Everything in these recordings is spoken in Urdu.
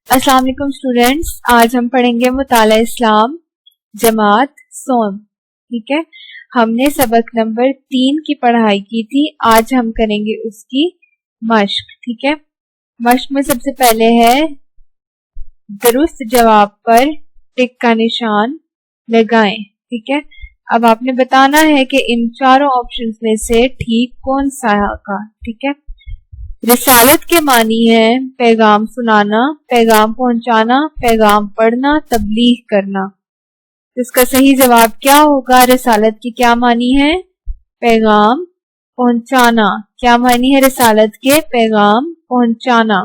السلام علیکم اسٹوڈینٹس، آج ہم پڑھیں گے مطالعہ اسلام جماعت سوم. ٹھیک ہے، ہم نے سبق نمبر 3 کی پڑھائی کی تھی. آج ہم کریں گے اس کی مشق. ٹھیک ہے، مشق میں سب سے پہلے ہے درست جواب پر ٹک کا نشان لگائیں. ٹھیک ہے، اب آپ نے بتانا ہے کہ ان چاروں آپشنز میں سے ٹھیک کون سا کا. ٹھیک ہے، رسالت کے معنی ہے پیغام سنانا، پیغام پہنچانا، پیغام پڑھنا، تبلیغ کرنا. اس کا صحیح جواب کیا ہوگا؟ رسالت کی کیا معنی ہے؟ پیغام پہنچانا. کیا معنی ہے رسالت کے؟ پیغام پہنچانا.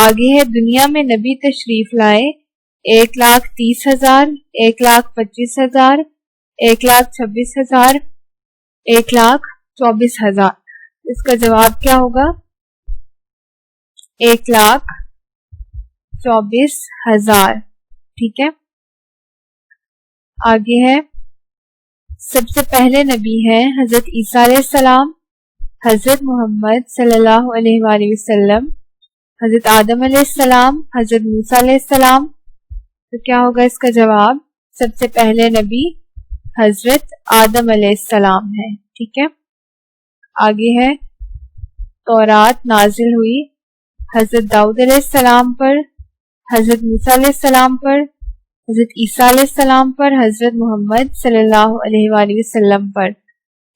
آگے ہے دنیا میں نبی تشریف لائے 1,30,000، 1,25,000، 1,26,000، 1,24,000. اس کا جواب کیا ہوگا؟ 1,24,000. ٹھیک ہے، آگے ہے سب سے پہلے نبی ہیں حضرت عیسیٰ علیہ السلام، حضرت محمد صلی اللہ علیہ وآلہ وسلم، حضرت آدم علیہ السلام، حضرت موسیٰ علیہ السلام. تو کیا ہوگا اس کا جواب؟ سب سے پہلے نبی حضرت آدم علیہ السلام ہے. ٹھیک ہے، آگے ہے تورات نازل ہوئی حضرت داؤد علیہ السلام پر، حضرت موسیٰ علیہ السلام پر، حضرت عیسیٰ علیہ السلام پر، حضرت محمد صلی اللہ علیہ وآلہ وسلم پر.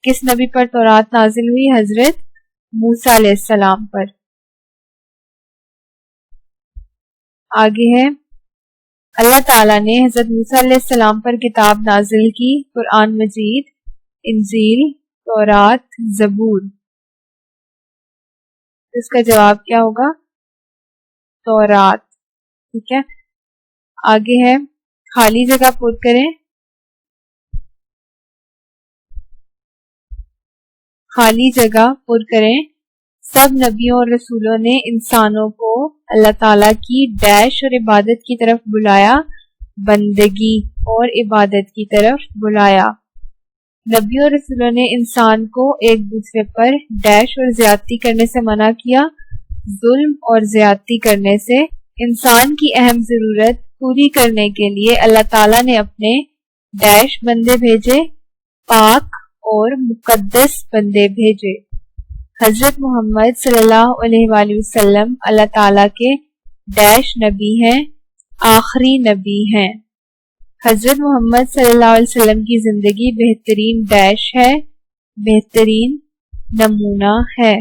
کس نبی پر تورات نازل ہوئی؟ حضرت موسیٰ علیہ السلام پر. آگے ہے اللہ تعالیٰ نے حضرت موسیٰ علیہ السلام پر کتاب نازل کی، قرآن مجید، انجیل، تورات، زبور. اس کا جواب کیا ہوگا؟ تورات. ٹھیک ہے، آگے ہے خالی جگہ پر کریں. خالی جگہ پر کریں. سب نبیوں اور رسولوں نے انسانوں کو اللہ تعالیٰ کی ڈیش اور عبادت کی طرف بلایا، بندگی اور عبادت کی طرف بلایا. نبیوں اور رسولوں نے انسان کو ایک دوسرے پر ڈیش اور زیادتی کرنے سے منع کیا. ظلم اور زیادتی کرنے سے انسان کی اہم ضرورت پوری کرنے کے لیے اللہ تعالیٰ نے اپنے ڈیش بندے بھیجے، پاک اور مقدس بندے بھیجے. حضرت محمد صلی اللہ علیہ وآلہ وسلم اللہ تعالیٰ کے ڈیش نبی ہیں، آخری نبی ہیں. حضرت محمد صلی اللہ علیہ وسلم کی زندگی بہترین ڈیش ہے، بہترین نمونہ ہے.